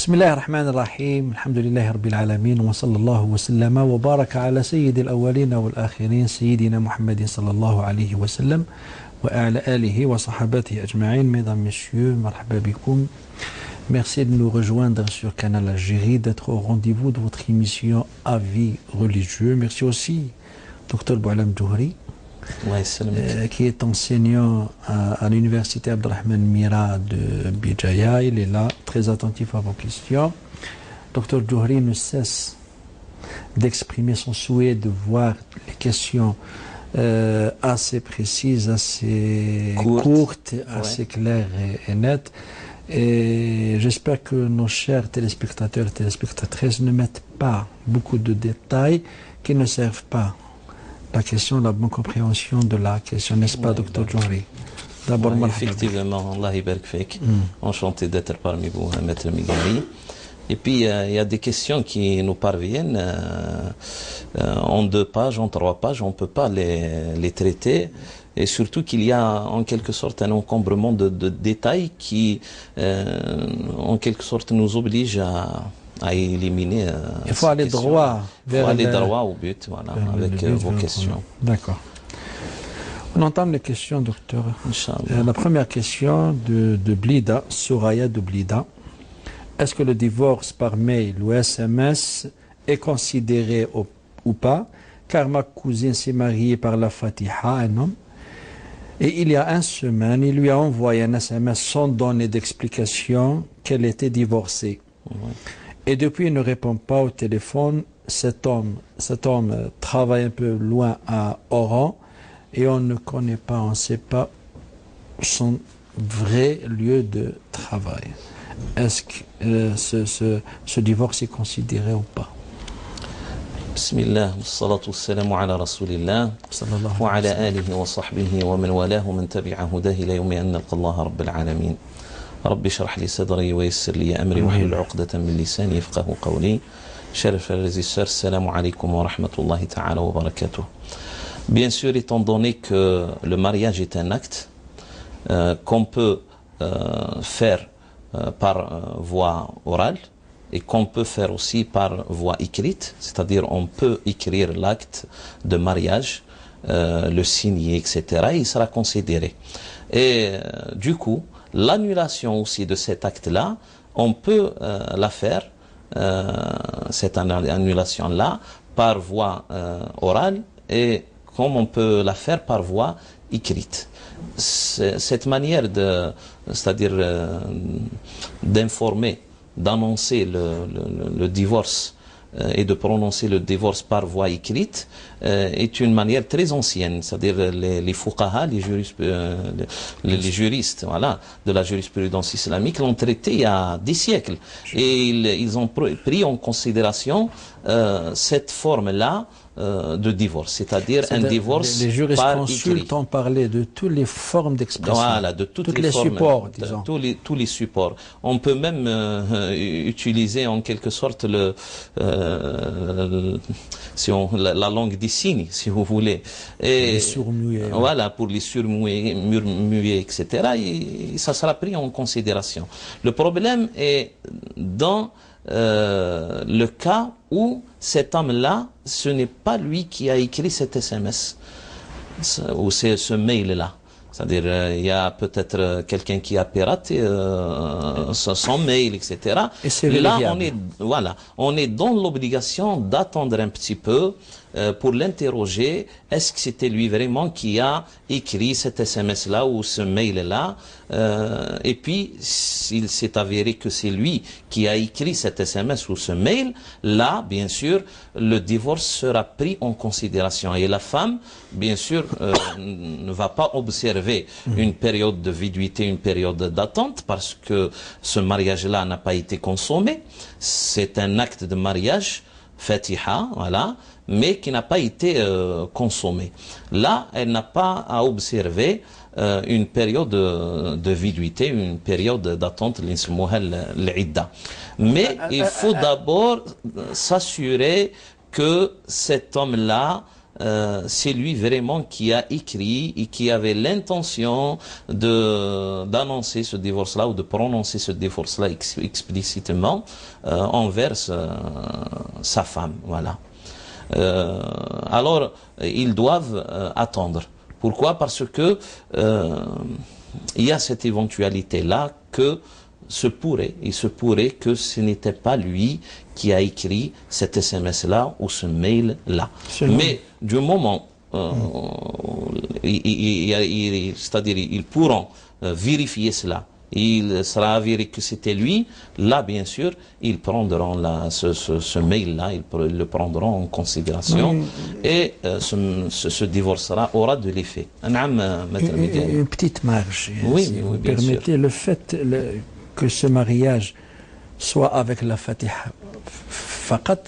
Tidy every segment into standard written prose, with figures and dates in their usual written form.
بسم الله الرحمن الرحيم الحمد لله رب العالمين وصلى الله وسلم وبارك على سيد الأولين والآخرين سيدنا محمد صلى الله عليه وسلم وعلى آله وصحابته أجمعين. Mesdames, Messieurs, marhaba bikoum. Merci de nous rejoindre sur Canal Algérie, d'être au rendez-vous de votre émission Avis religieux. Merci aussi Dr Boualam Djouhri, qui est enseignant à l'université Abdelrahman Mira de Bijaya. Il est là, très attentif à vos questions. Dr Djouhri ne cesse d'exprimer son souhait de voir les questions assez précises, assez courtes, assez claires et nettes. Et j'espère que nos chers téléspectateurs et téléspectatrices ne mettent pas beaucoup de détails qui ne servent pas la question, la bonne compréhension de la question, n'est-ce pas, Dr Djouhri? D'abord, effectivement, Allah yabarak fik. Enchanté d'être parmi vous, Maître Migari. Et puis, il y a des questions qui nous parviennent en 2 pages, en 3 pages, on ne peut pas les traiter. Et surtout qu'il y a en quelque sorte un encombrement de détails qui, en quelque sorte, nous oblige à éliminer. Il faut aller droit au but, voilà, avec vos questions. D'accord. On entame les questions, docteur. Inch'Allah. La première question de Blida, Soraya de Blida. Est-ce que le divorce par mail ou SMS est considéré ou pas? Car ma cousine s'est mariée par la Fatiha, un homme. Et il y a 1 semaine, il lui a envoyé un SMS sans donner d'explication qu'elle était divorcée. Et depuis, il ne répond pas au téléphone. Cet homme travaille un peu loin à Oran et on ne connaît pas, on ne sait pas son vrai lieu de travail. Est-ce que ce divorce est considéré ou pas? Bismillah, wassalatu wassalamu ala rasulillah, wa ala alihi wa sahbihi wa man walahu man tabi'a hudahi ila yawmi an nalqa Allah rabbil alamin. Rabbi shrah li sadri wa yassir li amri wa hlul 'uqdatan min lisani yafqahu qawli. Chers frères et sœurs, salam alaykum wa rahmatullahi ta'ala wa barakatuh. Bien sûr, étant donné que le mariage est un acte qu'on peut faire par voie orale, et qu'on peut faire aussi par voie écrite, c'est-à-dire on peut écrire l'acte de mariage, le signer, etc., il sera considéré. Et du coup, l'annulation aussi de cet acte-là, on peut la faire, cette annulation-là, par voie orale, et comme on peut la faire par voie écrite. Cette manière c'est-à-dire d'informer, d'annoncer le divorce et de prononcer le divorce par voie écrite est une manière très ancienne, c'est-à-dire les fuqaha, les juristes, voilà, de la jurisprudence islamique l'ont traité il y a des siècles et ils ont pris en considération cette forme-là de divorce, c'est-à-dire un divorce les juristes par consultes ont parlé de toutes les formes d'expression, voilà, de toutes les formes, supports, disons. Tous les supports. On peut même utiliser en quelque sorte la langue des signes, si vous voulez. Et les sourds-muets. Voilà, pour les sourds-muets, etc. Et ça sera pris en considération. Le problème est dans le cas où cet homme-là, ce n'est pas lui qui a écrit cet SMS ou ce mail-là. C'est-à-dire, il y a peut-être quelqu'un qui a piraté son mail, etc. Et là, on est dans l'obligation d'attendre un petit peu pour l'interroger. Est-ce que c'était lui vraiment qui a écrit cet SMS-là ou ce mail-là? Et puis, s'il s'est avéré que c'est lui qui a écrit cet SMS ou ce mail, là, bien sûr, le divorce sera pris en considération. Et la femme, bien sûr, ne va pas observer une période de viduité, une période d'attente, parce que ce mariage-là n'a pas été consommé. C'est un acte de mariage, Fatiha, voilà, mais qui n'a pas été consommé. Là, elle n'a pas à observer une période de viduité, une période d'attente, l'idda. Mais il faut d'abord s'assurer que cet homme-là c'est lui vraiment qui a écrit et qui avait l'intention d'annoncer ce divorce-là ou de prononcer ce divorce-là explicitement envers sa femme. Voilà. Alors, ils doivent attendre. Pourquoi? Parce que il y a cette éventualité-là que il se pourrait que ce n'était pas lui qui a écrit cet SMS-là ou ce mail-là. Mais du moment, c'est-à-dire ils pourront vérifier cela, il sera avéré que c'était lui, là bien sûr, ils prendront ce mail-là, ils le prendront en considération et ce divorce-là aura de l'effet. Une petite marge, oui, si vous bien permettez, sûr. le fait que ce mariage soit avec la Fatiha faqat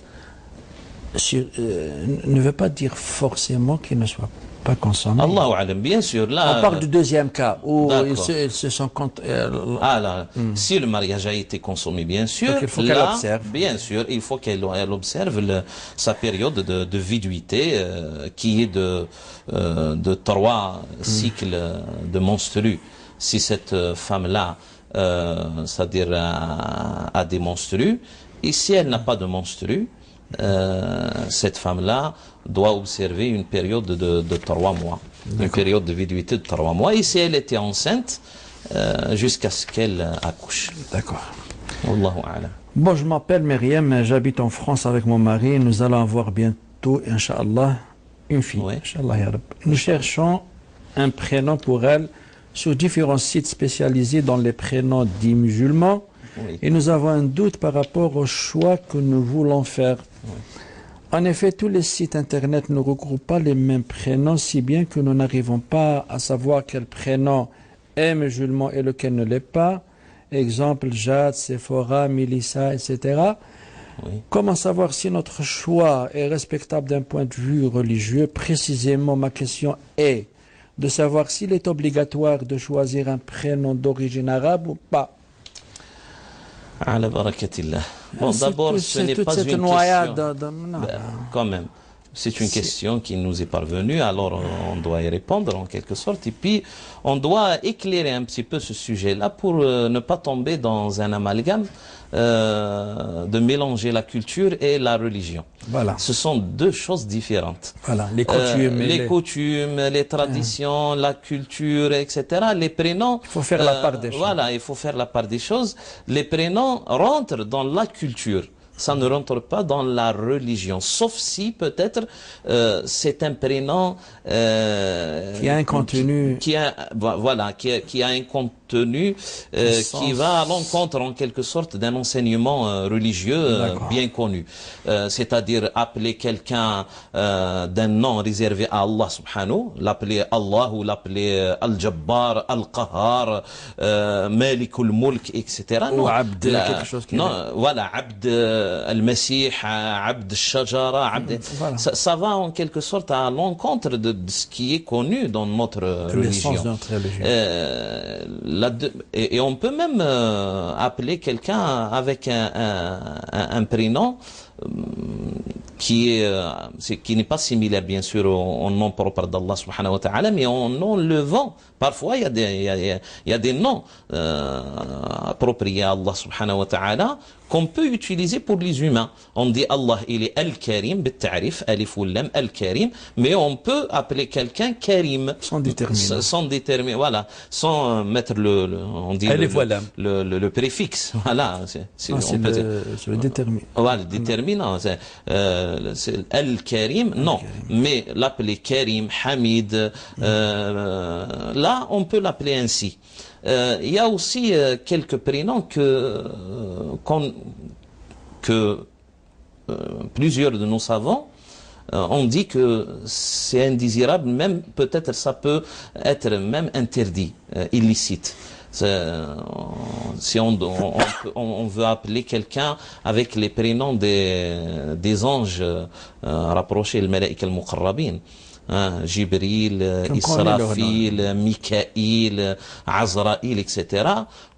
ne veut pas dire forcément qu'il ne soit pas consommé. Allahu alam, bien sûr. Là, on parle du deuxième cas où ils se sont si le mariage a été consommé, bien sûr, donc il faut qu'elle observe. Bien sûr, il faut qu'elle observe sa période de viduité qui est de 3 cycles de menstrues. Si cette femme-là, c'est-à-dire a des menstrues, et si elle n'a pas de menstrues, cette femme-là doit observer une période de 3 mois, une période de viduité de 3 mois, et si elle était enceinte, jusqu'à ce qu'elle accouche. D'accord. Wallahu a'lam. Bon, je m'appelle Myriam, j'habite en France avec mon mari, nous allons avoir bientôt, Inch'Allah, une fille. Oui. Inch'Allah, ya Rab. Nous cherchons un prénom pour elle sur différents sites spécialisés dans les prénoms dits musulmans. Oui. Et nous avons un doute par rapport au choix que nous voulons faire. Oui. En effet, tous les sites internet ne regroupent pas les mêmes prénoms, si bien que nous n'arrivons pas à savoir quel prénom est musulman et lequel ne l'est pas. Exemple, Jade, Sephora, Mélissa, etc. Oui. Comment savoir si notre choix est respectable d'un point de vue religieux? Précisément, ma question est de savoir s'il est obligatoire de choisir un prénom d'origine arabe ou pas. Ala barakatillah. Bon, d'abord, ce n'est pas une question. Quand même, c'est une question qui nous est parvenue, alors on doit y répondre en quelque sorte. Et puis, on doit éclairer un petit peu ce sujet-là pour ne pas tomber dans un amalgame de mélanger la culture et la religion. Voilà. Ce sont deux choses différentes. Voilà, les coutumes. Les coutumes, les traditions, la culture, etc. Les prénoms... Il faut faire la part des choses. Voilà, il faut faire la part des choses. Les prénoms rentrent dans la culture. Ça ne rentre pas dans la religion, sauf si peut-être c'est un prénom qui a un contenu, qui a un contenu qui va à l'encontre en quelque sorte d'un enseignement religieux bien connu. C'est-à-dire appeler quelqu'un d'un nom réservé à Allah subhanahu, l'appeler Allah ou l'appeler Al-Jabbar, Al-Qahar, Malikul Mulk, etc. Ou Abd, quelque chose qui voilà, Abd Al-Masih, Abd Al-Shajara, ça va en quelque sorte à l'encontre de ce qui est connu dans notre religion. Et on peut même appeler quelqu'un avec un prénom qui n'est pas similaire bien sûr au nom propre d'Allah subhanahu wa ta'ala, mais en nom levant. Parfois il y a des noms appropriés à Allah subhanahu wa ta'ala qu'on peut utiliser pour les humains. On dit Allah, il est Al-Karim, bit-ta'rif, alif ou lam, Al-Karim, mais on peut appeler quelqu'un Karim. Sans déterminer. Sans déterminer, voilà. Sans mettre on dit le préfixe. Voilà. C'est le déterminant. Voilà, le déterminant. C'est Al-Karim, non. Mais l'appeler Karim, Hamid, là, on peut l'appeler ainsi. Il y a aussi quelques prénoms que plusieurs de nos savants ont dit que c'est indésirable, même peut-être ça peut être même interdit, illicite. Si on veut appeler quelqu'un avec les prénoms des anges rapprochés, le malaïk al-muqarrabin, Jibril, Israfil, Mikaïl, Azraïl, etc.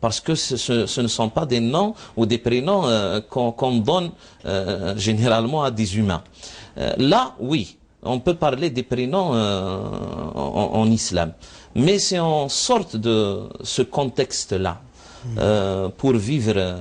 Parce que ce ne sont pas des noms ou des prénoms qu'on donne généralement à des humains. Là, oui, on peut parler des prénoms en islam. Mais c'est en sorte de ce contexte-là, pour vivre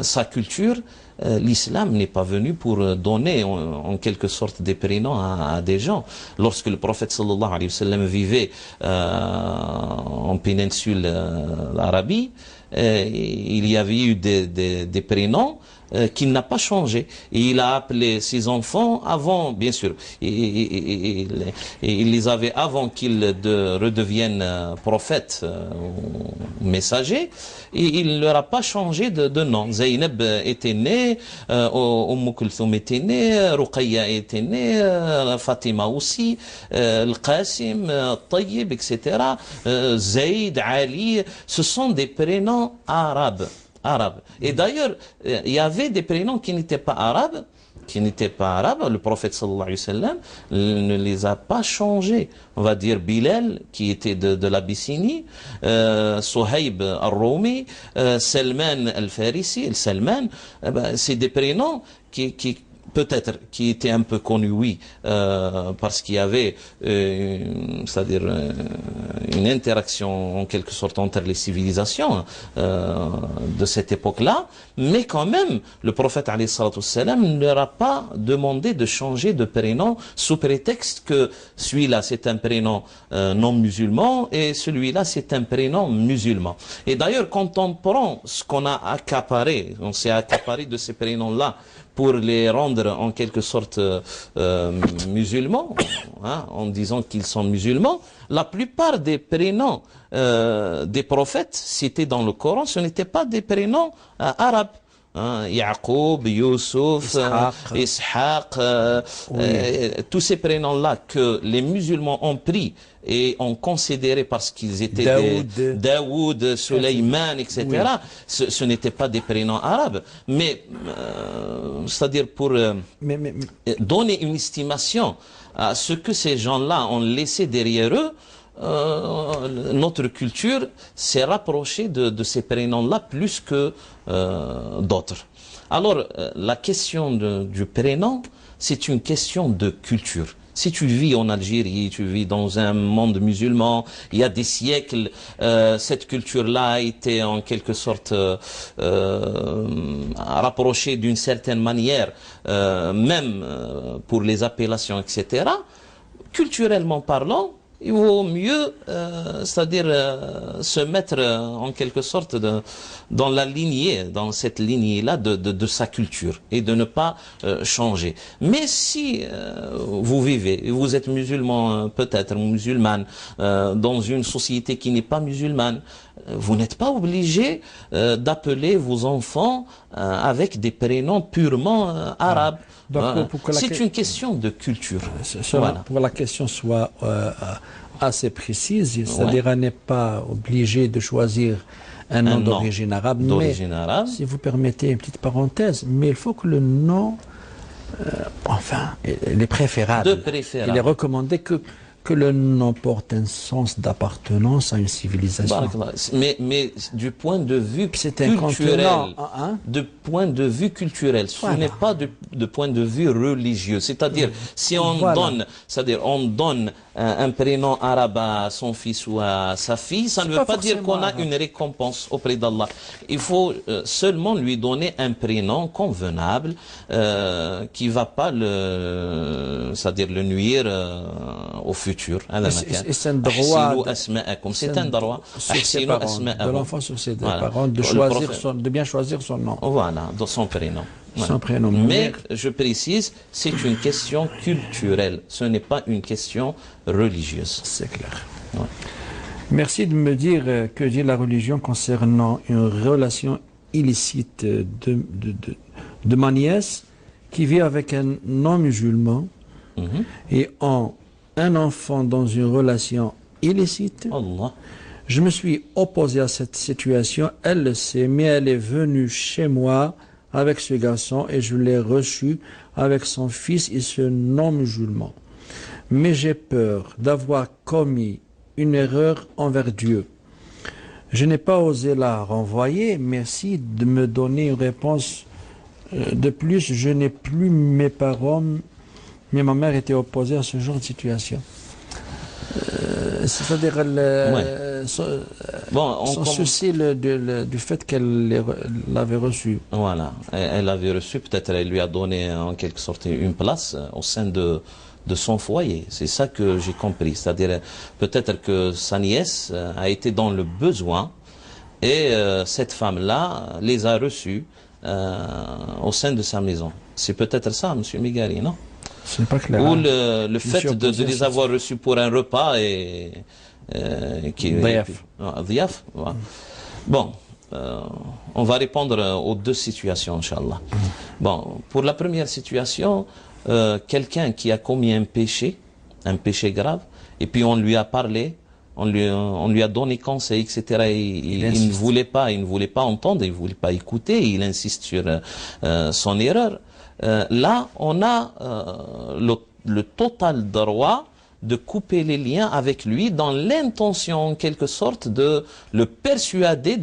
sa culture, l'islam n'est pas venu pour donner en quelque sorte des prénoms à des gens. Lorsque le prophète sallallahu alayhi wa sallam vivait en péninsule d'Arabie, il y avait eu des prénoms qu'il n'a pas changé. Et il a appelé ses enfants avant, bien sûr, il les avait avant qu'ils redeviennent prophètes ou messagers, et il ne leur a pas changé de nom. Zaynab était née, Kulthum était née, Ruqayya était née, Fatima aussi, Al-Qasim, Al-Tayyib, etc. Zayd, Ali, ce sont des prénoms arabes. Et d'ailleurs, il y avait des prénoms qui n'étaient pas arabes, Le prophète sallallahu alayhi wa sallam ne les a pas changés. On va dire Bilal, qui était de l'Abyssinie, Suhaib al-Rumi, Salman al-Farisi, Salman, c'est des prénoms qui peut-être qui était un peu connu, oui, parce qu'il y avait, c'est-à-dire une interaction en quelque sorte entre les civilisations de cette époque-là, mais quand même, le prophète alayhi salatu wassalam ne leur a pas demandé de changer de prénom sous prétexte que celui-là c'est un prénom non musulman et celui-là c'est un prénom musulman. Et d'ailleurs, quand on prend ce qu'on a accaparé, on s'est accaparé de ces prénoms-là, pour les rendre en quelque sorte musulmans, en disant qu'ils sont musulmans, la plupart des prénoms des prophètes cités dans le Coran, ce n'étaient pas des prénoms arabes. Yaqub, Youssouf, Ishaq, tous ces prénoms-là que les musulmans ont pris et ont considéré parce qu'ils étaient Daoud, Sulayman, etc. Oui. Ce n'étaient pas des prénoms arabes, mais c'est-à-dire pour donner une estimation à ce que ces gens-là ont laissé derrière eux, notre culture s'est rapprochée de ces prénoms-là plus que d'autres. Alors, la question du prénom, c'est une question de culture. Si tu vis en Algérie, tu vis dans un monde musulman, il y a des siècles, cette culture-là a été en quelque sorte rapprochée d'une certaine manière, même pour les appellations, etc. Culturellement parlant, il vaut mieux, c'est-à-dire se mettre en quelque sorte dans la lignée, dans cette lignée-là de sa culture et de ne pas changer. Mais si vous vivez, vous êtes musulman, peut-être musulmane, dans une société qui n'est pas musulmane, vous n'êtes pas obligé d'appeler vos enfants avec des prénoms purement arabes. C'est une question de culture. Voilà. Pour que la question soit assez précise, c'est-à-dire on n'est pas obligé de choisir un nom d'origine arabe, mais si vous permettez une petite parenthèse, mais il faut que le nom, enfin, il est préférable. Il est recommandé que le nom porte un sens d'appartenance à une civilisation. Mais du point de vue culturel, ce n'est pas de point de vue religieux. C'est-à-dire, si on donne un prénom arabe à son fils ou à sa fille, ça ne veut pas dire qu'on a une récompense auprès d'Allah. Il faut seulement lui donner un prénom convenable qui ne va pas le nuire au futur. C'est un droit de l'enfant sur ses parents de bien choisir son nom. Voilà, de son prénom. Voilà. Son prénom. Mais je précise, c'est une question culturelle, ce n'est pas une question religieuse. C'est clair. Ouais. Merci de me dire que dit la religion concernant une relation illicite de ma nièce qui vit avec un non-musulman et un enfant dans une relation illicite. Allah. Je me suis opposé à cette situation, elle le sait, mais elle est venue chez moi avec ce garçon et je l'ai reçu avec son fils et ce non-musulman. Mais j'ai peur d'avoir commis une erreur envers Dieu. Je n'ai pas osé la renvoyer, merci de me donner une réponse. De plus, je n'ai plus mes parents Mais ma mère était opposée à ce genre de situation. C'est-à-dire son souci du fait qu'elle l'avait reçu. Voilà, elle l'avait reçu, peut-être elle lui a donné en quelque sorte une place au sein de son foyer. C'est ça que j'ai compris. C'est-à-dire peut-être que sa nièce a été dans le besoin et cette femme-là les a reçus au sein de sa maison. C'est peut-être ça, Monsieur Migari, non? C'est pas clair. Ou le fait de les avoir reçus pour un repas et Diaf. Voilà. Bon, on va répondre aux deux situations, Inch'Allah. Bon, pour la première situation, quelqu'un qui a commis un péché grave, et puis on lui a parlé, on lui a donné conseil, etc. Il ne voulait pas entendre, il ne voulait pas écouter, il insiste sur son erreur. Là, on a le total droit de couper les liens avec lui dans l'intention, en quelque sorte, de le persuader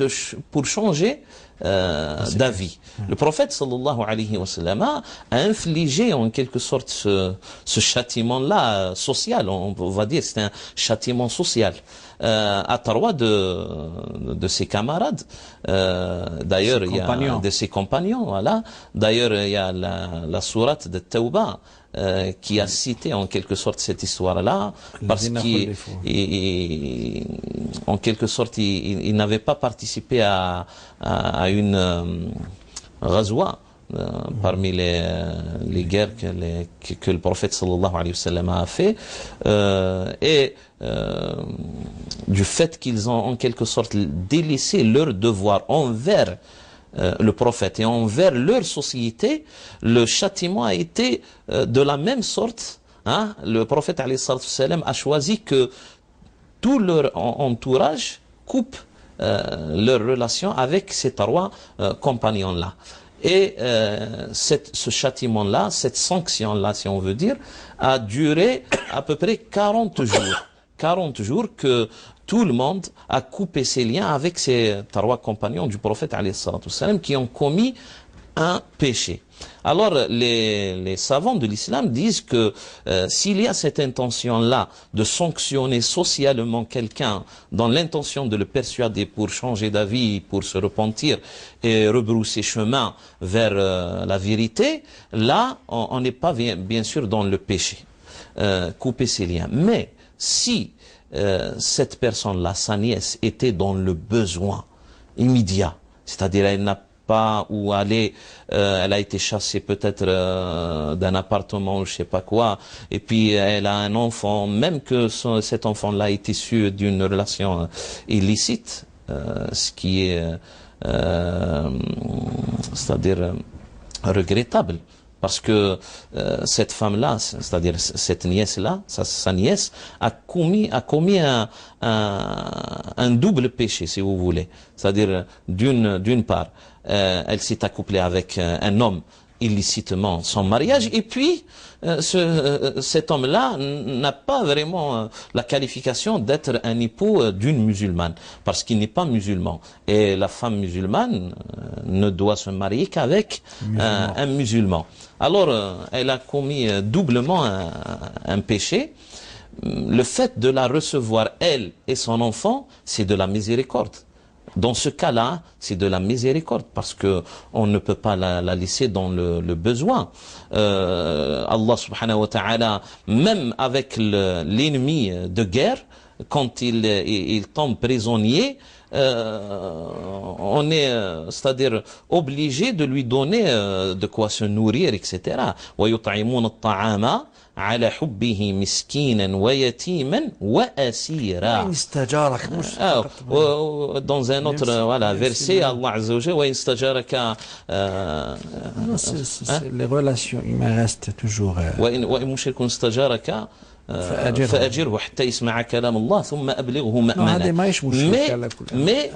pour changer d'avis. Le prophète, sallallahu alayhi wa sallam, a infligé, en quelque sorte, ce châtiment-là social, on va dire, c'est un châtiment social. À trois de ses camarades, d'ailleurs il y a de ses compagnons, voilà. D'ailleurs il y a la sourate de Tawbah qui a cité en quelque sorte cette histoire-là, parce qu'en quelque sorte il n'avait pas participé à une ghazwa parmi les guerres que le prophète sallallahu alayhi wa sallam a fait, et du fait qu'ils ont en quelque sorte délaissé leur devoir envers le prophète et envers leur société, le châtiment a été de la même sorte. Hein? Le prophète alayhi salam a choisi que tout leur entourage coupe leur relation avec ces trois compagnons-là. Et ce châtiment-là, cette sanction-là, si on veut dire, a duré à peu près 40 jours. 40 jours que tout le monde a coupé ses liens avec ces trois compagnons du prophète alayhi salam qui ont commis un péché. Alors les savants de l'islam disent que s'il y a cette intention-là de sanctionner socialement quelqu'un dans l'intention de le persuader pour changer d'avis, pour se repentir et rebrousser chemin vers la vérité, là on n'est pas bien sûr dans le péché, couper ses liens. Mais si cette personne-là, sa nièce, était dans le besoin immédiat, c'est-à-dire elle n'a pas où aller, elle a été chassée peut-être d'un appartement ou je sais pas quoi, et puis elle a un enfant, même que cet enfant-là est issu d'une relation illicite, ce qui est c'est-à-dire regrettable. Parce que cette femme-là, c'est-à-dire cette nièce-là, sa nièce, a commis un double péché, si vous voulez. C'est-à-dire, d'une part, elle s'est accouplée avec un homme illicitement son mariage, et puis cet homme-là n'a pas vraiment la qualification d'être un époux d'une musulmane, parce qu'il n'est pas musulman. Et la femme musulmane ne doit se marier qu'avec un musulman. Alors, elle a commis doublement un péché. Le fait de la recevoir, elle et son enfant, c'est de la miséricorde. Dans ce cas-là, c'est de la miséricorde, parce que on ne peut pas la laisser dans le besoin. Allah subhanahu wa ta'ala, même avec l'ennemi de guerre, quand il tombe prisonnier, on est, c'est-à-dire obligé de lui donner de quoi se nourrir, etc. وَيُطْعِمُونَ الطَّعَامَ على حبه مسكينا ويتيما وأسيرا. Dans un autre verset, Allah Azza wa Jalla, وإن استجارك, les relations humaines restent toujours. وإن مشرك استجارك فأجره حتى يسمع كلام الله ثم أبلغه مأمنا. Mais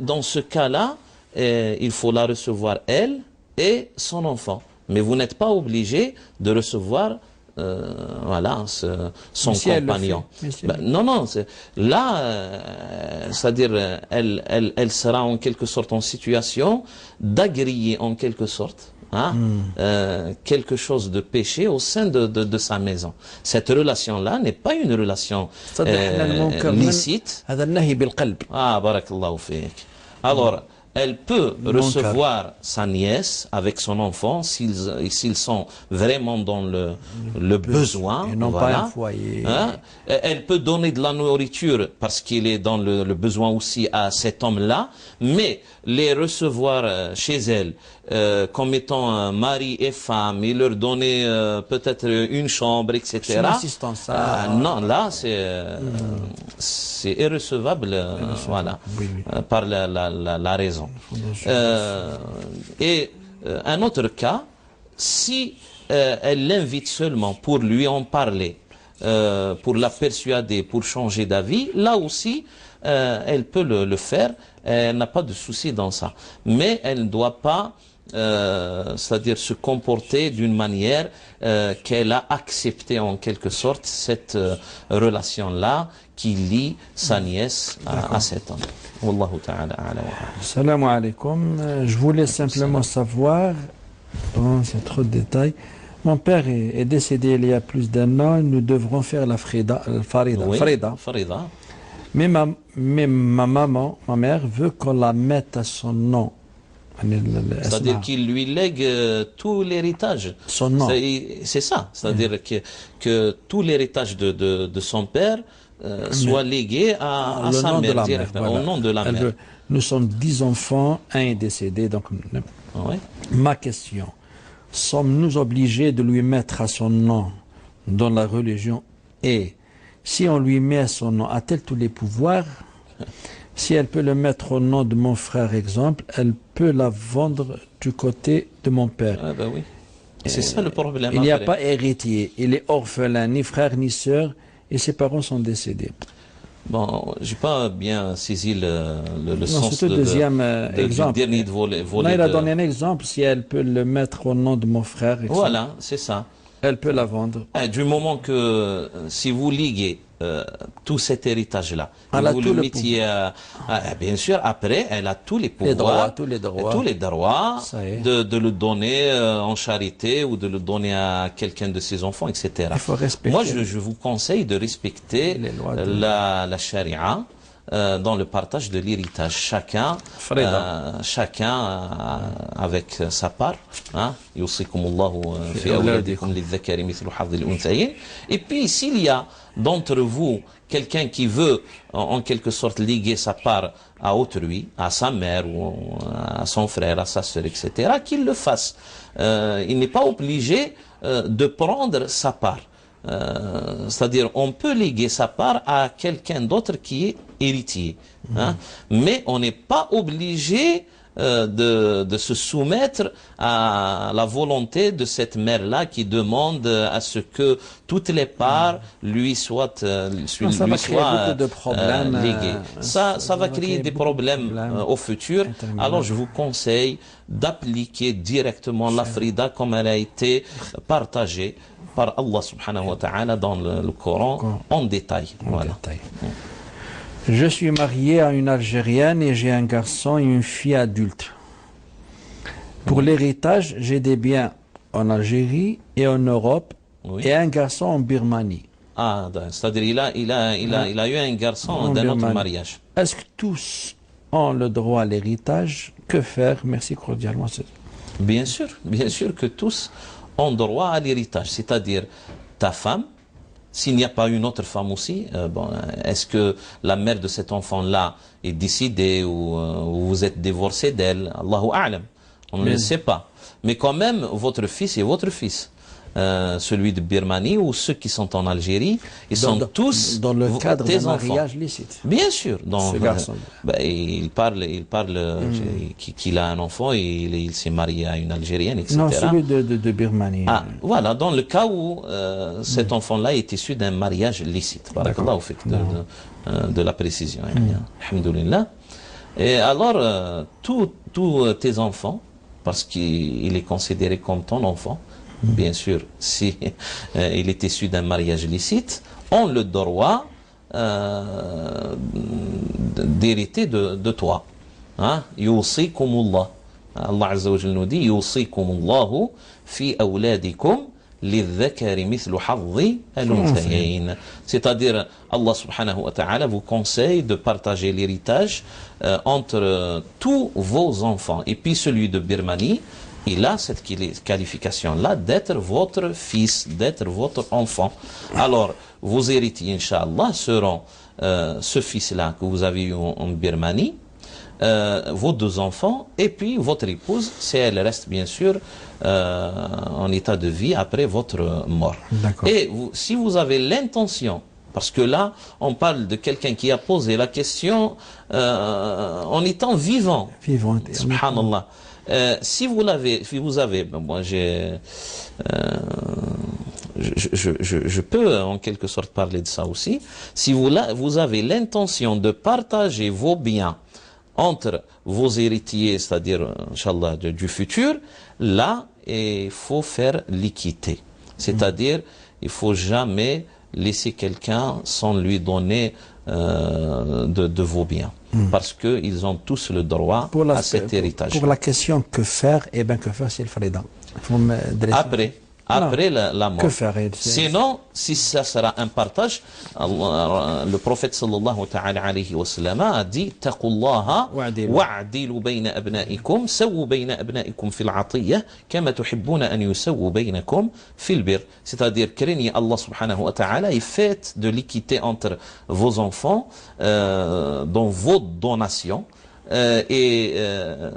dans ce cas-là, il faut la recevoir elle et son enfant. Mais vous n'êtes pas obligé de recevoir voilà, son compagnon. Non, là, c'est-à-dire, elle sera en quelque sorte en situation d'agréer en quelque sorte hein, quelque chose de péché au sein de sa maison. Cette relation-là n'est pas une relation licite. Ah, barakallahu fik. Alors, elle peut recevoir sa nièce avec son enfant s'ils sont vraiment dans le besoin. Et non voilà. pas un foyer. Hein? Elle peut donner de la nourriture parce qu'il est dans le besoin aussi à cet homme-là, mais les recevoir chez elle comme étant mari et femme et leur donner peut-être une chambre, etc. C'est une assistance. Non, là c'est irrecevable, voilà, oui, oui. par la raison. Et un autre cas, si elle l'invite seulement pour lui en parler, pour la persuader, pour changer d'avis, là aussi, elle peut le faire, elle n'a pas de souci dans ça. Mais elle ne doit pas, c'est-à-dire se comporter d'une manière qu'elle a accepté en quelque sorte cette relation-là qui lie sa nièce à cet homme. Wallahu ta'ala a'la wa a'lam. Salam alaikum. Je voulais simplement savoir, c'est trop de détails, mon père est décédé il y a plus d'1 an, nous devrons faire la farida. Oui, Farida. farida. Mais ma maman, ma mère, veut qu'on la mette à son nom. C'est-à-dire qu'il lui lègue tout l'héritage. Son nom. C'est ça. C'est-à-dire que tout l'héritage de son père soit légué à sa mère, directement, au nom de la mère. Nous sommes 10 enfants, un est décédé. Donc, Oui. ma question, sommes-nous obligés de lui mettre à son nom dans la religion? Et si on lui met à son nom, a-t-elle tous les pouvoirs? Si elle peut le mettre au nom de mon frère, exemple, elle peut la vendre du côté de mon père. Ah ben oui. C'est ça le problème. Il n'y a après. pas héritier, il est orphelin, ni frère ni sœur, et ses parents sont décédés. Bon, j'ai pas bien saisi le sens c'est le deuxième exemple. du dernier volet Là, il a donné un exemple, si elle peut le mettre au nom de mon frère, exemple, Voilà, c'est ça. elle peut la vendre. Du moment que si vous liguez tout cet héritage-là, Elle a vous tout le le mettiez bien sûr, après, elle a tous les pouvoirs, tous les droits. tous les droits Ça y est. de le donner en charité ou de le donner à quelqu'un de ses enfants, etc. Il faut respecter. Moi, je vous conseille de respecter les lois de- la charia dans le partage de l'héritage. Chacun avec sa part. Hein? Yusikumullahu fi awladikum lidhakari mithlu hadhil unthayayn. Et puis, s'il y a d'entre vous quelqu'un qui veut en quelque sorte liguer sa part à autrui, à sa mère ou à son frère, à sa sœur, etc., qu'il le fasse. Il n'est pas obligé de prendre sa part. C'est-à-dire on peut léguer sa part à quelqu'un d'autre qui est héritier, hein? Mais on n'est pas obligé de se soumettre à la volonté de cette mère-là qui demande à ce que toutes les parts lui soient beaucoup de problèmes, léguées. Ça va créer des problèmes au futur. Alors je vous conseille d'appliquer directement la frida comme elle a été partagée par Allah subhanahu wa ta'ala dans le Coran en détail. Voilà. Je suis marié à une Algérienne et j'ai un garçon et une fille adulte. Pour l'héritage, j'ai des biens en Algérie et en Europe et un garçon en Birmanie. Ah, c'est-à-dire il a eu un garçon d'un autre mariage. Est-ce que tous ont le droit à l'héritage? Que faire? Merci cordialement. Bien sûr que tous ont droit à l'héritage, c'est-à-dire ta femme. S'il n'y a pas une autre femme aussi, est-ce que la mère de cet enfant-là est décédée ou vous êtes divorcé d'elle? Allahu a'lam. On ne le sait pas. Mais quand même, votre fils est votre fils. Celui de Birmanie ou ceux qui sont en Algérie, ils sont tous dans le cadre tes d'un enfants. mariage licite. Bien sûr. Ce garçon. Il parle qu'il a un enfant et il s'est marié à une Algérienne, etc. Non, celui de Birmanie. Ah, voilà, dans le cas où cet enfant-là est issu d'un mariage licite. Barakallahu fik de la précision. Alhamdulillah. Et alors, tous tes enfants, parce qu'il est considéré comme ton enfant, bien sûr, si il est issu d'un mariage licite, ont le droit d'hériter de toi. Hein? Yusikumullah. Allah Azza wa Jalla nous dit Yusikumullahu fi awladikum lidhakari mithlu hadhi al-unthayayn. C'est-à-dire, Allah subhanahu wa ta'ala vous conseille de partager l'héritage entre tous vos enfants. Et puis celui de Birmanie, il a cette qualification-là d'être votre fils, d'être votre enfant. Alors, vos héritiers, Inch'Allah, seront ce fils-là que vous avez eu en Birmanie, vos 2 enfants, et puis votre épouse, si elle reste bien sûr en état de vie après votre mort. Et si vous avez l'intention, parce que là, on parle de quelqu'un qui a posé la question en étant vivant. Subhanallah. Si vous avez, moi je peux en quelque sorte parler de ça aussi. Si vous avez l'intention de partager vos biens entre vos héritiers, c'est-à-dire, Inch'Allah, du futur, là, il faut faire l'équité. C'est-à-dire, il faut jamais laisser quelqu'un sans lui donner de vos biens. Parce qu'ils ont tous le droit à cet héritage. Pour la question que faire, eh bien, que faire, c'est le Frida. Après la mort. Que faire? Sinon, si ça sera un partage, le prophète sallallahu ta'ala alayhi wa sallam a dit Taqullaha wa'adilu bayna abna'ikum sawu bayna abna'ikum fil atiyya kama tuhibbuna an yusawu baynakum fil bir. C'est-à-dire, craignez Allah subhanahu wa ta'ala et faites de l'équité entre vos enfants dans vos donations. Et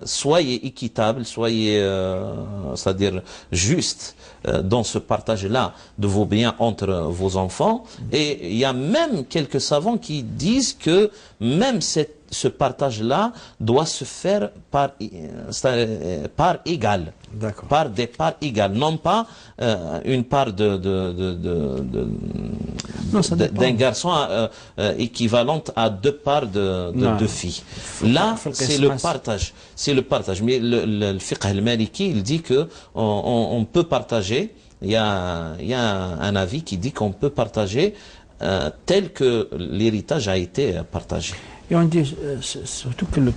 soyez équitable, soyez, c'est-à-dire juste dans ce partage-là de vos biens entre vos enfants. Et il y a même quelques savants qui disent que même ce partage-là doit se faire par égal, par des parts égales, non pas une part d'un garçon équivalente à 2 parts de filles. Là, c'est le partage. C'est le partage. Mais le fiqh al-maliki, il dit que on peut partager. Il y a un avis qui dit qu'on peut partager tel que l'héritage a été partagé. Et on dit surtout que le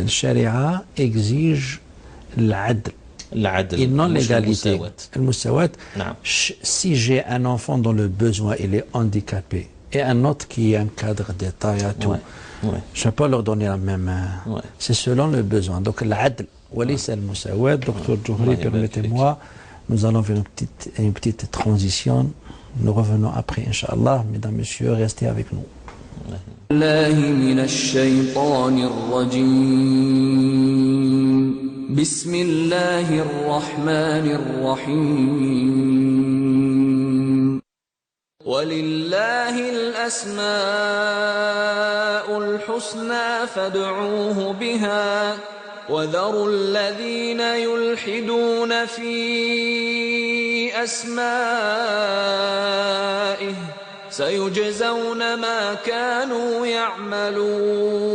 sharia exige l'adl. Et non l'égalité. Si j'ai un enfant dont le besoin il est handicapé et un autre qui est un cadre d'État et tout, je ne vais pas leur donner la même. C'est selon le besoin. Donc l'adl, c'est le musawat. Docteur Djohri, permettez-moi, nous allons faire une petite transition. Nous revenons après, Inch'Allah. Mesdames, Messieurs, restez avec nous. الله من الشيطان الرجيم بسم الله الرحمن الرحيم ولله الأسماء الحسنى فادعوه بها وذروا الذين يلحدون في أسمائه سيجزون ما كانوا يعملون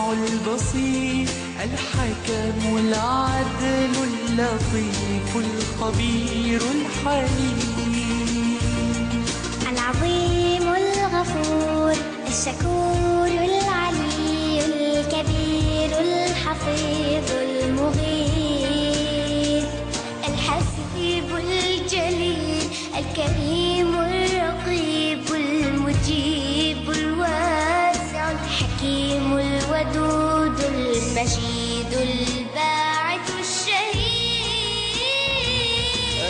البصير الحكم العدل اللطيف الخبير الحليم العظيم الغفور الشكور العلي الكبير الحفيظ المغيث الحسيب الجليل الكريم الرقيب المجيب الواسع الحكيم الواسع الودود المجيد الباعث الشهيد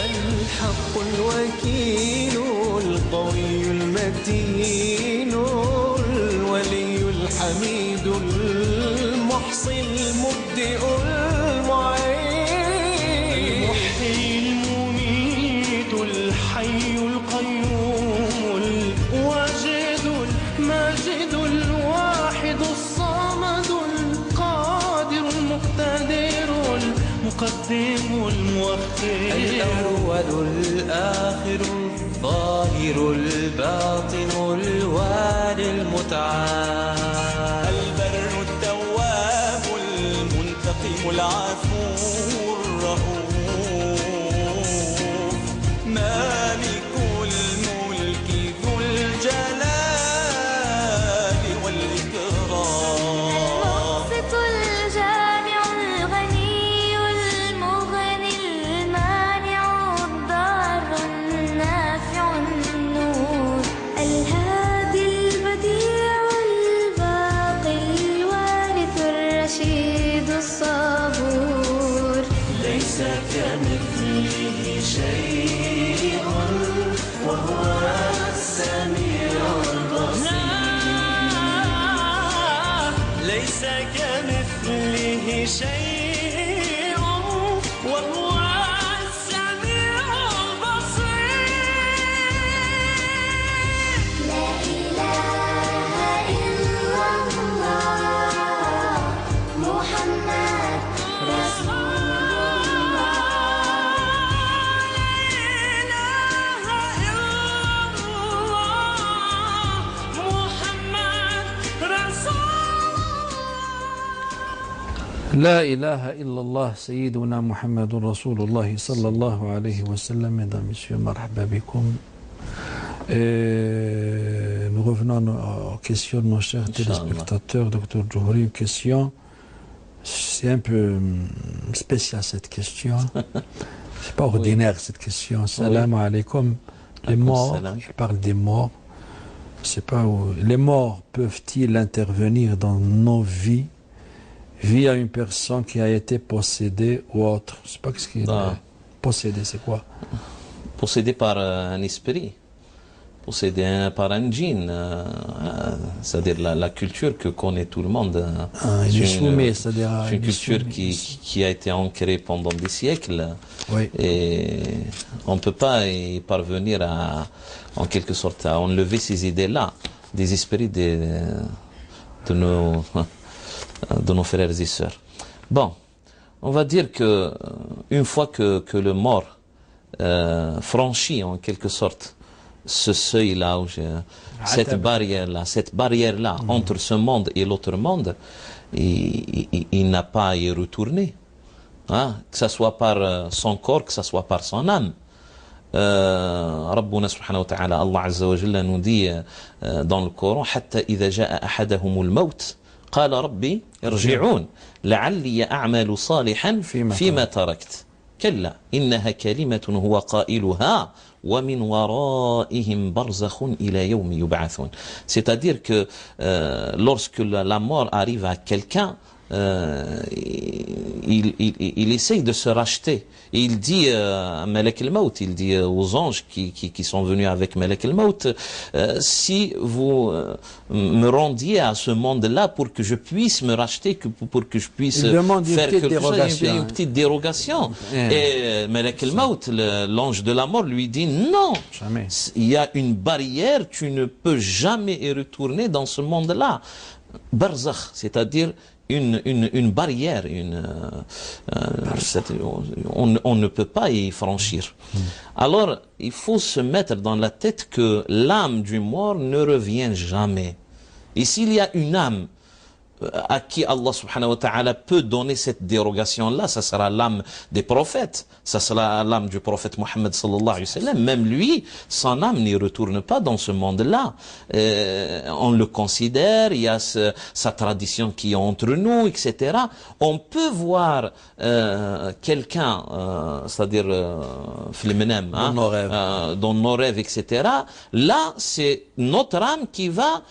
الحق الوكيل القوي المتين الولي الحميد المحصي المبدئ المعين المحيي المميت الحي القيوم الواجد الماجد الواحد الصمد القادر المقتدر المقدم المؤخر الأول الآخر الظاهر الباطن الوالي المتعال البر التواب المنتقم العفو الرؤوف مالك الملك ذو الجلال والإكرام المقسط الجامع الغني المغني المانع الضار النافع النور الهادي البديع الباقي الوارث الرشيد الصبور ليس كمثله شيء وهو السميع البصير ليس كمثله شيء وهو السميع البصير لا إله إلا الله محمد رسول لا إله إلا الله سيدنا محمد رسول الله صلى الله عليه وسلم. Mesdames, Messieurs, marhaba bikoum. Nous revenons aux questions de nos chers téléspectateurs. Docteur Djouri, une question, c'est un peu spécial cette question. C'est pas ordinaire cette question. Salam alaikum. Les morts, il parle des morts. Je sais pas où. Les morts peuvent-ils intervenir dans nos vies via une personne qui a été possédée ou autre? Je sais pas ce qu'il est. Possédé, c'est quoi? Possédé par un esprit, possédé par un djinn, c'est-à-dire la culture que connaît tout le monde. C'est une culture qui a été ancrée pendant des siècles. Oui. Et on ne peut pas y parvenir en quelque sorte à enlever ces idées-là des esprits de nos frères et sœurs. Bon, on va dire que une fois que le mort franchit en quelque sorte ce seuil-là, cette barrière-là entre ce monde et l'autre monde, il n'a pas à y retourner, hein, que ce soit par son corps, que ce soit par son âme. ربنا سبحانه وتعالى الله عز وجل nous dit dans le Coran حتى إذا جاء أحدهم الموت قال ربي ارجعون لعلي أعمل صالحا فيما تركت كلا إنها كلمة هو قائلها ومن ورائهم برزخ إلى يوم يبعثون. C'est-à-dire que lorsque la mort arrive à quelqu'un, il essaye de se racheter. Et il dit à Malek el-Maut, il dit aux anges qui sont venus avec Malek el-Maut, si vous me rendiez à ce monde-là pour que je puisse me racheter, pour que je puisse faire quelque chose, une petite dérogation. Et Malek el-Maut, l'ange de la mort, lui dit non, jamais. Il y a une barrière, tu ne peux jamais y retourner dans ce monde-là. Barzakh, c'est-à-dire une barrière, on ne peut pas y franchir. Alors, il faut se mettre dans la tête que l'âme du mort ne revient jamais. Et s'il y a une âme à qui Allah subhanahu wa ta'ala peut donner cette dérogation-là, ça sera l'âme des prophètes, ça sera l'âme du prophète Mohammed sallallahu alayhi wa sallam. Même lui, son âme n'y retourne pas dans ce monde-là. On le considère, il y a sa tradition qui est entre nous, etc. On peut voir quelqu'un, c'est-à-dire dans nos rêves, etc. Là, c'est notre âme qui va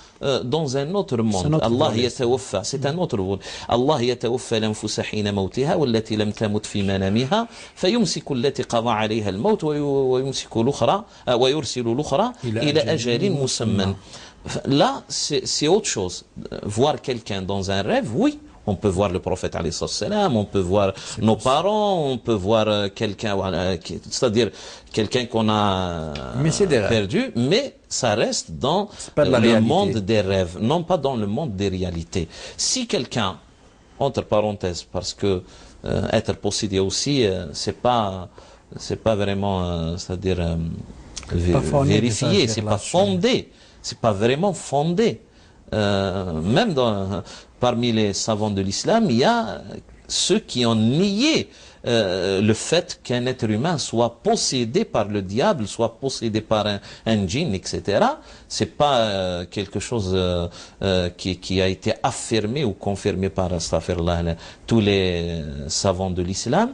dans un autre monde. Allah yatawaffa ça. C'est un autre rôle. Allah يتوفى الأنفس حين موتها والتي لم تمت في منامها فيمسك التي قضى عليها الموت ويمسك الأخرى ويرسل الأخرى إلى أجل مسمى. Là, c'est autre chose. Voir quelqu'un dans un rêve, oui. On peut voir le prophète alayhi salam, on peut voir nos parents, on peut voir quelqu'un, c'est-à-dire quelqu'un qu'on a perdu, mais ça reste dans le monde des rêves, non pas dans le monde des réalités. Si quelqu'un, entre parenthèses, parce que être possédé aussi, c'est pas vraiment, c'est-à-dire vérifié, c'est pas fondé, c'est pas vraiment fondé. Même parmi les savants de l'islam, il y a ceux qui ont nié le fait qu'un être humain soit possédé par le diable, soit possédé par un djinn, etc. C'est pas quelque chose qui a été affirmé ou confirmé par tous les savants de l'islam.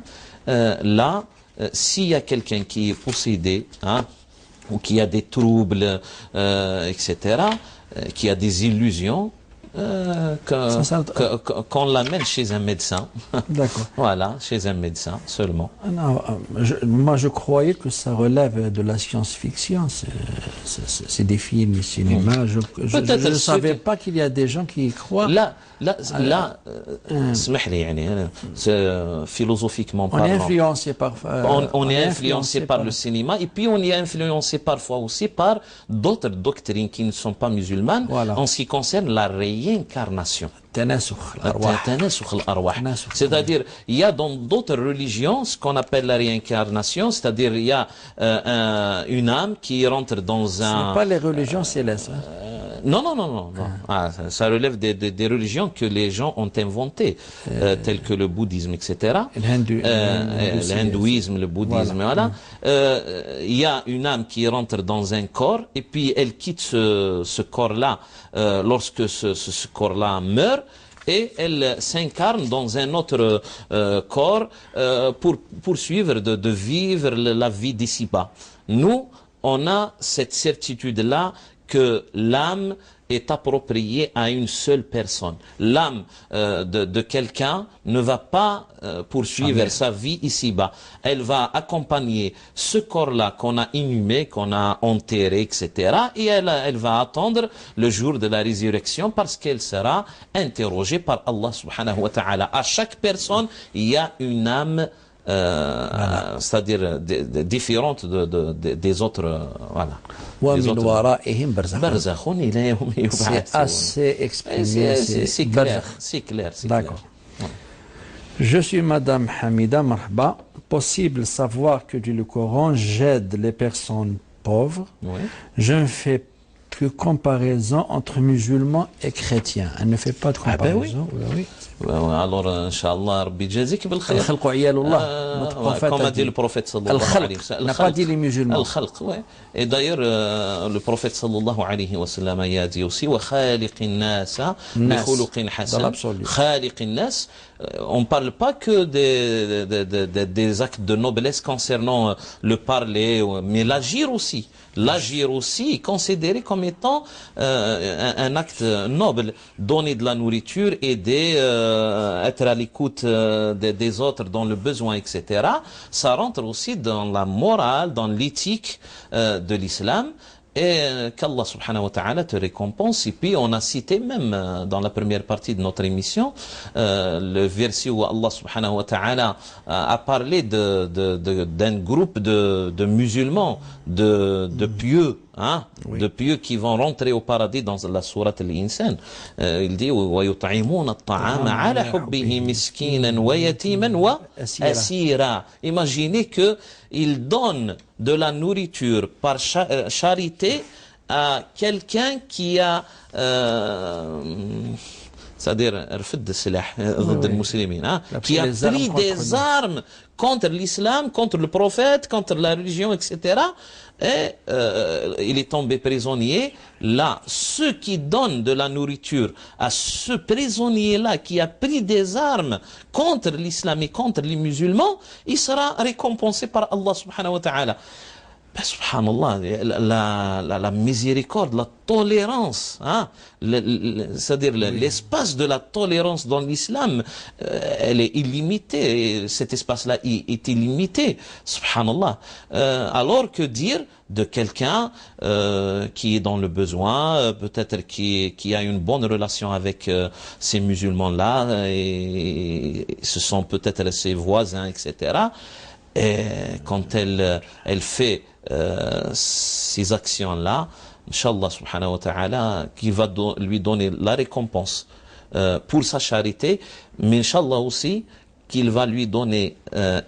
Là, s'il y a quelqu'un qui est possédé, hein, ou qui a des troubles, etc., qui a des illusions, qu'on l'amène chez un médecin. D'accord. Voilà, chez un médecin seulement. Non, moi je croyais que ça relève de la science-fiction. C'est des films, du cinéma. Je ne savais pas qu'il y a des gens qui y croient. Là, philosophiquement parlant, on est influencé par on est influencé par le cinéma, et puis on est influencé parfois aussi par d'autres doctrines qui ne sont pas musulmanes, voilà, en ce qui concerne la réincarnation. C'est-à-dire, il y a dans d'autres religions ce qu'on appelle la réincarnation, c'est-à-dire il y a une âme qui rentre dans un... C'est pas les religions célestes. Non. Ah, ça relève des religions que les gens ont inventées, telles que le bouddhisme, etc. L'hindouisme, le bouddhisme, voilà. Il y a une âme qui rentre dans un corps, et puis elle quitte ce corps-là lorsque ce corps-là meurt, et elle s'incarne dans un autre corps pour poursuivre de vivre la vie d'ici-bas. Nous, on a cette certitude-là que l'âme est appropriée à une seule personne. L'âme de quelqu'un ne va pas poursuivre sa vie ici-bas. Elle va accompagner ce corps-là qu'on a inhumé, qu'on a enterré, etc. Et elle va attendre le jour de la résurrection parce qu'elle sera interrogée par Allah subhanahu wa ta'ala. À chaque personne, il y a une âme voilà, c'est-à-dire différente des autres, voilà. C'est assez exprimé, c'est clair, c'est clair. D'accord. Je suis Madame Hamida Marhaba. Possible savoir que du Coran j'aide les personnes pauvres. Oui. Je ne fais que comparaison entre musulmans et chrétiens. Elle ne fait pas de comparaison. Oui. Alors, Inch'Allah, Rabbi Jazik bil khayr. Comme a dit le prophète sallallahu alayhi wa sallam. N'a pas dit les musulmans. Al-Khalq, oui. Et d'ailleurs, le prophète sallallahu alayhi wa sallam a dit aussi wa khaliqin nasa bi khuluqin hasan. Khaliqin nas. On ne parle pas que des actes de noblesse concernant le parler, mais l'agir aussi. L'agir aussi est considéré comme étant un acte noble. Donner de la nourriture, aider, être à l'écoute des autres dans le besoin, etc. Ça rentre aussi dans la morale, dans l'éthique de l'islam. Et qu'Allah subhanahu wa ta'ala te récompense. Et puis on a cité même dans la première partie de notre émission le verset où Allah subhanahu wa ta'ala a parlé d'un groupe de musulmans, de pieux, hein, oui, de pieux qui vont rentrer au paradis dans la sourate Al-Insan. Il dit وَيُطْعِمُونَ الطَّعَامَ عَلَى حُبِّهِ مِسْكِينًا وَيَتِيمًا وَأَسِيرًا. Imaginez que il donne de la nourriture par charité à quelqu'un qui a c'est-à-dire qui a pris des armes contre l'islam, contre le prophète, contre la religion, etc. Et il est tombé prisonnier. Là, ceux qui donnent de la nourriture à ce prisonnier-là qui a pris des armes contre l'islam et contre les musulmans, il sera récompensé par Allah subhanahu wa ta'ala. Ben, subhanallah, la miséricorde, la tolérance, hein, c'est-à-dire l'espace de la tolérance dans l'islam, elle est illimitée, cet espace-là est illimité, subhanallah. Alors que dire de quelqu'un qui est dans le besoin, peut-être qui a une bonne relation avec ces musulmans-là, et ce sont peut-être ses voisins, etc., et quand elle fait ces actions-là, Inch'Allah subhanahu wa ta'ala, qui va lui donner la récompense pour sa charité, mais Inch'Allah aussi qu'il va lui donner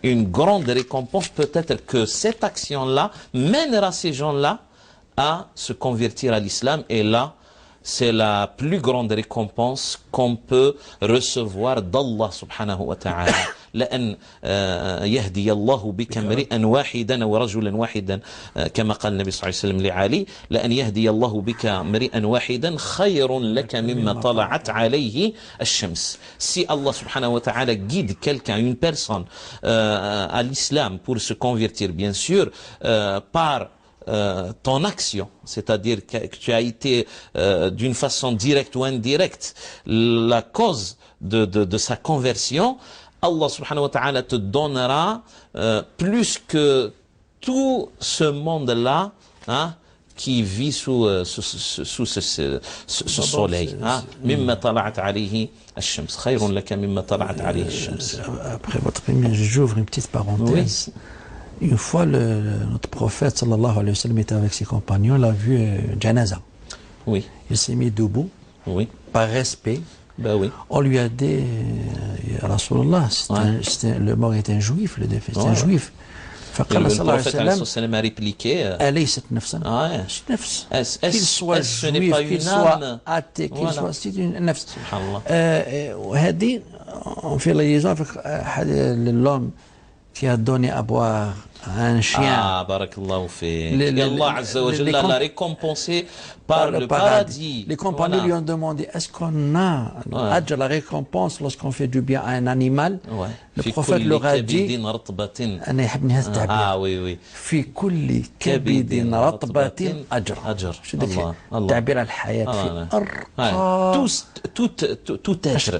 une grande récompense, peut-être que cette action-là mènera ces gens-là à se convertir à l'islam, et là, c'est la plus grande récompense qu'on peut recevoir d'Allah subhanahu wa ta'ala. لأن يهدي الله بك امرئا واحدا أو رجلا واحدا كما قال النبي صلى الله عليه وسلم لعلي لأن يهدي الله بك امرئا واحدا خير لك مما طلعت عليه الشمس. Si Allah subhanahu wa ta'ala guide quelqu'un, une personne à l'islam pour se convertir, bien sûr, par ton action, c'est-à-dire que tu as été d'une façon directe ou indirecte la cause de sa conversion, Allah subhanahu wa ta'ala te donnera plus que tout ce monde-là, hein, qui vit sous ce soleil. مما طلعت عليه الشمس خير لك مما طلعت عليه الشمس. Après votre image, j'ouvre une petite parenthèse. Oui. Une fois, notre prophète sallallahu alayhi wa sallam était avec ses compagnons, il a vu Janaza. Oui. Il s'est mis debout, oui, par respect. Ben oui. On lui a dit, Rasulallah, le mort est un juif, le défunt, c'est un juif. Le prophète a répliqué, qu'il soit juif, qu'il soit athée, qu'il soit, c'est une nafs. Hadi, on fait la liaison avec l'homme qui a donné à boire à un chien. Ah, barakallahu fi. Allah Azza wa Jalla l'a récompensé par le paradis. Les compagnons lui ont demandé, est-ce qu'on a la récompense lorsqu'on fait du bien à un animal? Le prophète leur a dit, ah oui, oui. في كل كبد رطبة أجر. شو تعبير الحياة في أرقى tout être.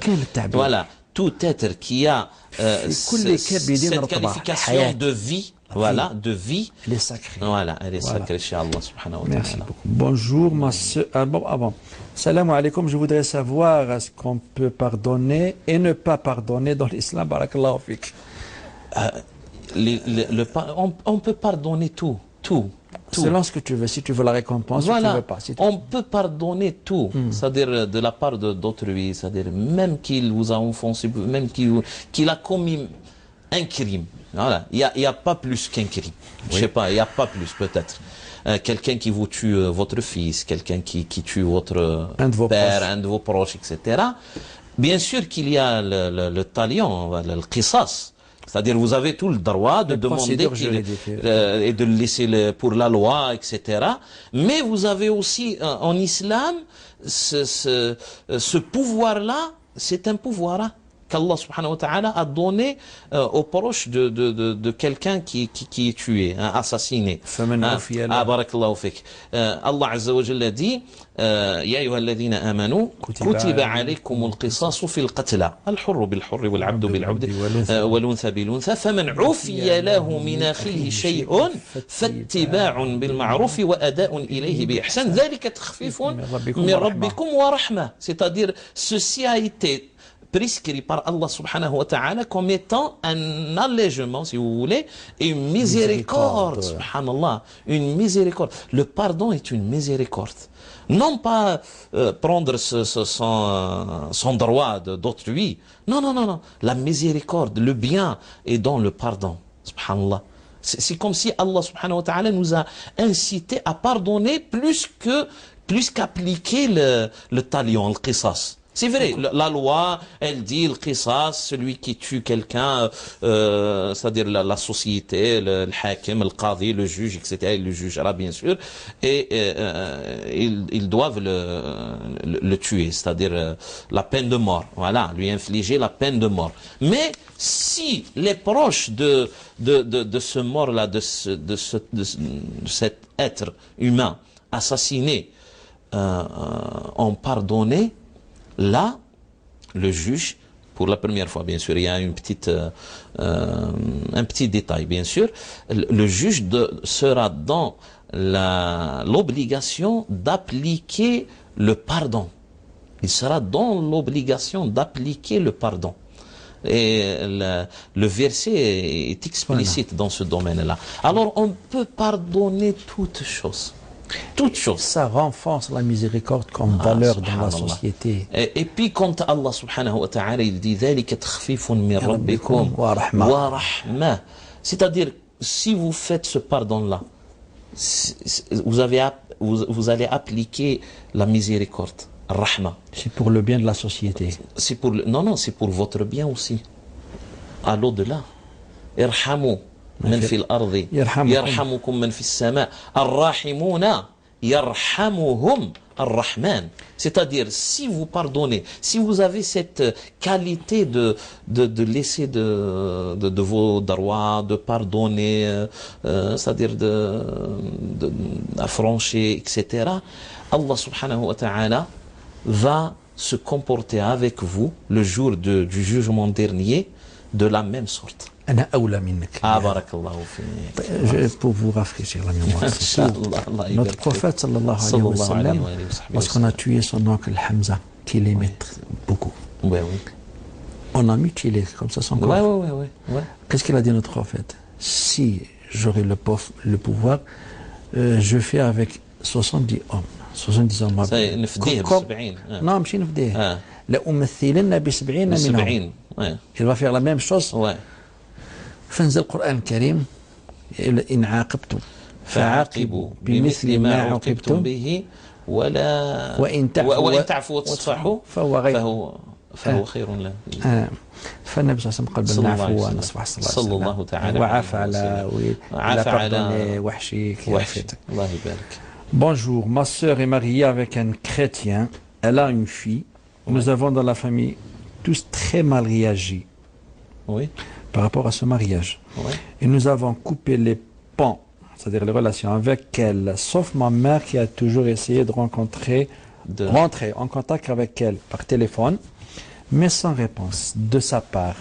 Voilà. Tout être qui a cette qualification de vie, voilà, de vie, elle est sacrée. Voilà, elle est sacrée chez Allah subhanahu wa ta'ala. Merci beaucoup. Bonjour, ma soeur. Salam alaikum, je voudrais savoir est-ce qu'on peut pardonner et ne pas pardonner dans l'islam. Barakallahu fik. On peut pardonner tout. Selon ce que tu veux, si tu veux la récompense, voilà. Si tu veux pas. On peut pardonner tout, c'est-à-dire de la part d'autrui, c'est-à-dire même qu'il vous a offensé, même qu'il a commis un crime. Voilà, il y a pas plus qu'un crime. Oui. Je sais pas, il y a pas plus peut-être. Quelqu'un qui vous tue votre fils, quelqu'un qui tue votre père, un de vos proches, etc. Bien sûr qu'il y a le talion, le qisas. C'est-à-dire vous avez tout le droit de demander et de le laisser pour la loi, etc. Mais vous avez aussi en islam ce pouvoir-là, c'est un pouvoir qu'Allah subhanahu wa ta'ala a donné aux proches de quelqu'un qui est tué, assassiné. Barakallahu fik. Allah azza wa jalla dit يا أيها الذين آمنوا كتب عليكم القصاص في القتلى الحر بالحر والعبد بالعبد والأنثى بالأنثى فمن عفي له من أخيه شيء فاتباع بالمعروف وأداء إليه بإحسان ذلك تخفيف من ربكم ورحمة. C'est-à-dire ceci a été prescrit par Allah subhanahu wa ta'ala comme étant un allègement, si vous voulez, et une miséricorde. Subhanallah, une miséricorde. Le pardon est une miséricorde. Non pas prendre son droit d'autrui. Non. La miséricorde, le bien est dans le pardon. Subhanallah. C'est comme si Allah subhanahu wa ta'ala nous a incité à pardonner plus qu'appliquer le talion, le qisas. C'est vrai, la loi, elle dit le qisas, celui qui tue quelqu'un, c'est-à-dire la société, le hakim, le qadi, le juge, etc., il le jugera bien sûr, et ils doivent le tuer, c'est-à-dire la peine de mort, voilà, lui infliger la peine de mort. Mais si les proches de ce mort-là, de cet être humain assassiné, ont pardonné, là, le juge, pour la première fois, bien sûr, il y a un petit détail, bien sûr, le juge sera dans l'obligation d'appliquer le pardon. Il sera dans l'obligation d'appliquer le pardon. Et le verset est explicite dans ce domaine-là. Alors, on peut pardonner toutes choses. Toutes choses. Ça renforce la miséricorde comme valeur dans la société. Et puis quand Allah subhanahu wa ta'ala il dit ذلك تخفيف من ربكم ورحمة, c'est-à-dire si vous faites ce pardon-là, vous allez appliquer la miséricorde, rahma. C'est pour le bien de la société. C'est pour non, c'est pour votre bien aussi. À l'au-delà. Irhamu من في الأرض يرحمكم من في السماء الراحمون يرحمهم الرحمن. C'est-à-dire, si vous pardonnez, si vous avez cette qualité de laisser de vos droits, de pardonner, c'est-à-dire d'affranchir, etc., Allah subhanahu wa ta'ala va se comporter avec vous le jour du jugement dernier de la même sorte. أنا أولى منك. barakallahu fiik. Pour vous rafraîchir la mémoire, c'est ça. Notre prophète sallallahu alayhi wa sallam, lorsqu'on a tué son oncle Hamza, qui l'aimait beaucoup, on a mutilé comme ça son corps. Qu'est-ce qu'il a dit notre prophète? Si j'aurais le pouvoir, je fais avec 70 hommes. 70 hommes. Non, مش نفديه. لأمثلن ب70 منهم. Il va faire la même chose. فانزل القرآن الكريم إن عاقبتم فعاقبوا بمثل ما عوقبتم به وإن تعفوا وتصفحوا فهو خير له. فالنبي صلى الله عليه وسلم قال بالعفو ونصفح صلى الله تعالى وعفى على وحشي. الله يبارك. Bonjour, ma sœur est mariée avec un chrétien, elle a une fille. Nous avons dans la famille tous très mal réagi. Par rapport à ce mariage. Et nous avons coupé les ponts, c'est-à-dire les relations avec elle, sauf ma mère qui a toujours essayé de rentrer en contact avec elle par téléphone, mais sans réponse de sa part.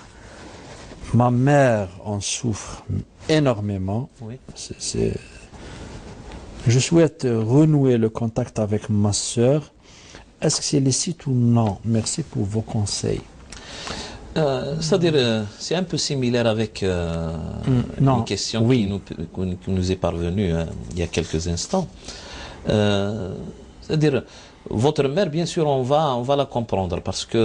Ma mère en souffre énormément. Je souhaite renouer le contact avec ma sœur. Est-ce que c'est licite ou non? Merci pour vos conseils. C'est-à-dire, c'est un peu similaire avec une question qui nous est parvenue il y a quelques instants. C'est-à-dire, votre mère, bien sûr, on va la comprendre parce que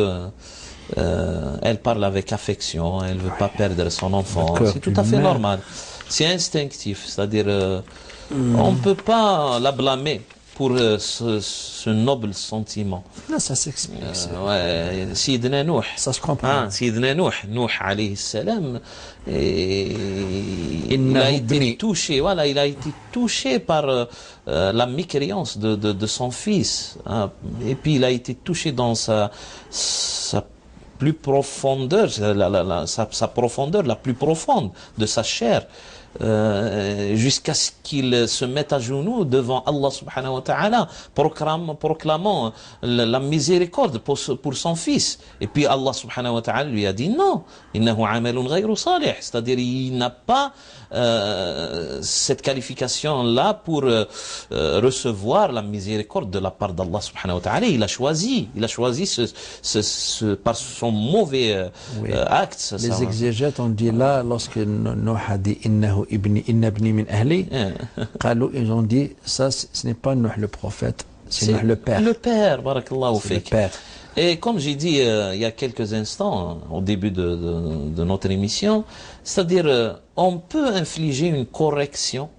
elle parle avec affection, elle ne veut pas perdre son enfant. C'est tout à fait normal. C'est instinctif. C'est-à-dire, on ne peut pas la blâmer pour ce noble sentiment. Là, ça s'explique. Sidna Nuh. Ça se comprend. Sidna Nuh alayhi salam, il a été touché, il a été touché par la mécréance de son fils. Et puis il a été touché dans sa plus profondeur, sa profondeur la plus profonde de sa chair. Jusqu'à ce qu'il se mette à genoux devant Allah subhanahu wa ta'ala, proclamant la miséricorde pour son fils. Et puis Allah subhanahu wa ta'ala lui a dit non, innahu amalun ghayru salih, c'est-à-dire il n'a pas cette qualification-là pour recevoir la miséricorde de la part d'Allah subhanahu wa ta'ala. Il a choisi par son mauvais acte. Les exégètes ont dit là, lorsque Nuh a dit innahu inna ibni min ahli, ils ont dit ça, ce n'est pas Nuh le prophète, c'est Nuh le père. Le père, barakallahu fik. Le père. Et comme j'ai dit il y a quelques instants, au début de notre émission, c'est-à-dire on peut infliger une correction,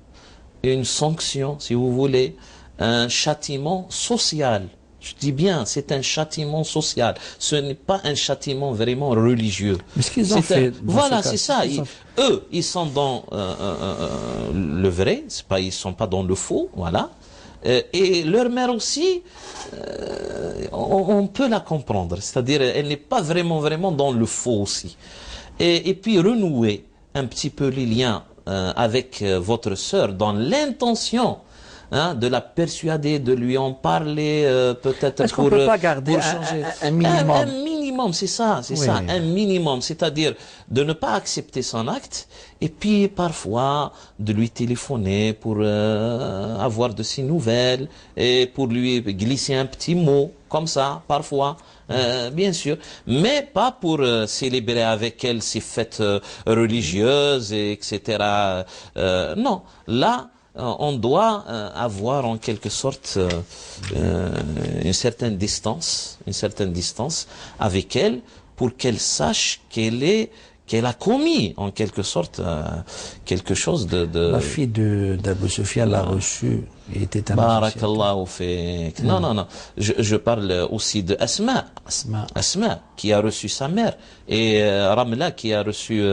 une sanction, si vous voulez, un châtiment social Je dis bien, c'est un châtiment social. Ce n'est pas un châtiment vraiment religieux. Mais ce qu'ils ont fait... Voilà, c'est ça. Eux, ils sont dans le vrai, ils sont pas dans le faux, voilà. Et leur mère aussi, on peut la comprendre. C'est-à-dire, elle n'est pas vraiment dans le faux aussi. Et puis renouer un petit peu les liens avec votre sœur dans l'intention de la persuader, de lui en parler, peut-être Est-ce qu'on peut pas garder un minimum? Un minimum, c'est ça, un minimum, c'est-à-dire de ne pas accepter son acte, et puis parfois de lui téléphoner pour avoir de ses nouvelles, et pour lui glisser un petit mot, comme ça, parfois, bien sûr, mais pas pour célébrer avec elle ses fêtes religieuses, etc. Non, là, on doit avoir en quelque sorte une certaine distance avec elle pour qu'elle sache qu'elle a commis en quelque sorte quelque chose de... La fille d'Abou Sufyan l'a reçu. Il était un Barakallahu fik. Non. Je parle aussi de Asma, qui a reçu sa mère, et Ramla qui a reçu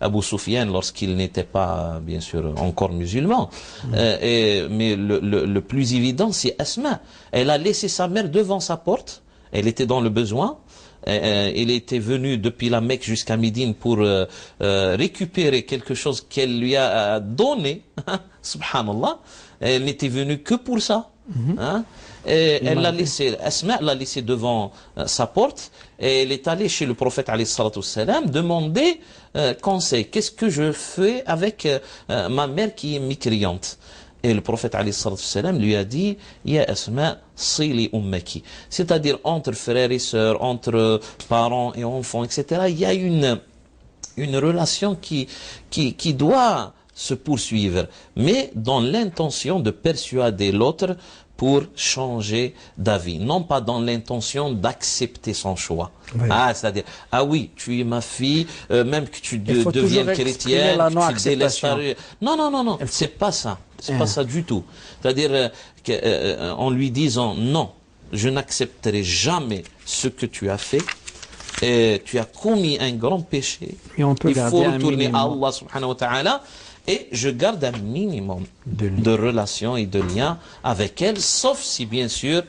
Abou Sufyan lorsqu'il n'était pas, bien sûr, encore musulman. Mais le plus évident, c'est Asma. Elle a laissé sa mère devant sa porte. Elle était dans le besoin. Il était venu depuis la Mecque jusqu'à Médine pour récupérer quelque chose qu'elle lui a donné. Subhanallah. Elle n'était venue que pour ça. Et elle l'a laissé, Asma l'a laissé devant sa porte, et elle est allée chez le prophète alayhi salatu wassalam demander conseil. Qu'est-ce que je fais avec ma mère qui est mécréante? Et le prophète alayhi salatu wassalam lui a dit, Ya Asma, sili ummaki. C'est-à-dire entre frères et sœurs, entre parents et enfants, etc. Il y a une relation qui doit se poursuivre, mais dans l'intention de persuader l'autre pour changer d'avis, non pas dans l'intention d'accepter son choix. Oui. C'est-à-dire, oui, tu es ma fille, même que tu deviennes chrétienne, que tu délaisses ta... Non, c'est pas ça. C'est pas ça du tout. C'est-à-dire, en lui disant, non, je n'accepterai jamais ce que tu as fait, et tu as commis un grand péché, il faut retourner à Allah subhanahu wa ta'ala, et je garde un minimum de relations et de liens avec elle, sauf si bien sûr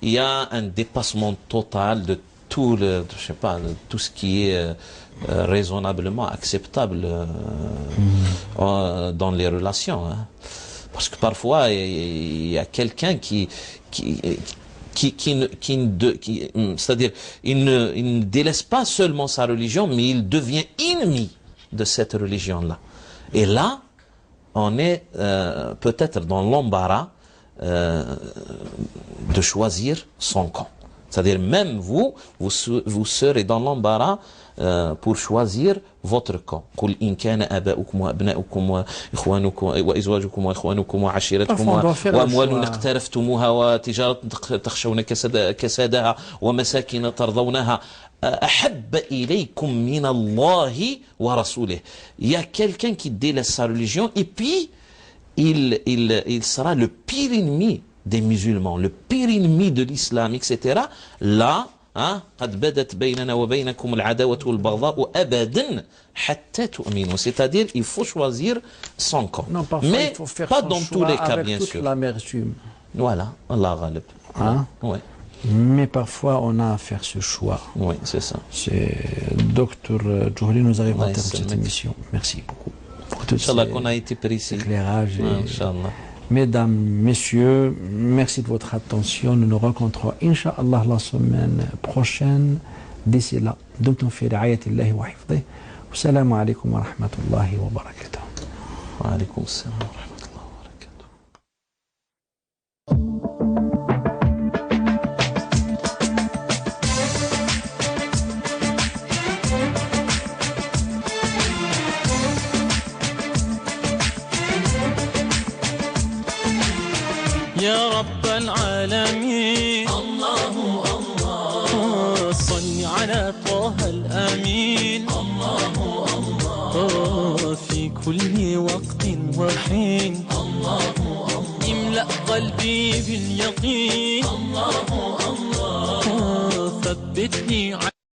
il y a un dépassement total de tout de tout ce qui est raisonnablement acceptable dans les relations. Parce que parfois il y a quelqu'un c'est-à-dire il ne délaisse pas seulement sa religion, mais il devient ennemi de cette religion-là. Et là, on est peut-être dans l'embarras de choisir son camp. C'est-à-dire même vous serez dans l'embarras pour choisir votre camp. قل إن كان آباؤكم وأبناؤكم وإخوانكم وإزواجكم وإخوانكم وعشيرتكم وأموال اقترفتموها وتجارة تخشون كسادها ومساكن ترضونها أحب إليكم من الله ورسوله. Il y a quelqu'un qui délaisse sa religion et puis il sera le pire ennemi des musulmans, le pire ennemi de l'islam, etc. Là, قد بدت بيننا وبينكم العداوة والبغضاء أبدا حتى تؤمنوا. C'est-à-dire, il faut choisir son camp. Non, mais il faut faire pas son dans tous les cas, bien sûr. L'amertume. Voilà, Allah ghalib. Ouais. Mais parfois, on a à faire ce choix. Oui, c'est ça. Docteur Djouhri, nous arrivons à terme de cette émission. Merci beaucoup. Inch'Allah qu'on a été précis. Éclairage. Inch'Allah. Mesdames, Messieurs, merci de votre attention. Nous nous rencontrons, Inch'Allah, la semaine prochaine. D'ici là, dumtum fi ri'ayatillahi wa hifdih. Wassalamu alaikum wa rahmatullahi wa barakatuh. Wa alaikum assalam wa rahmatullahi wa barakatuh. يا رب العالمين الله الله صل على طه الأمين الله الله في كل وقت وحين الله الله املأ قلبي باليقين الله ثبتني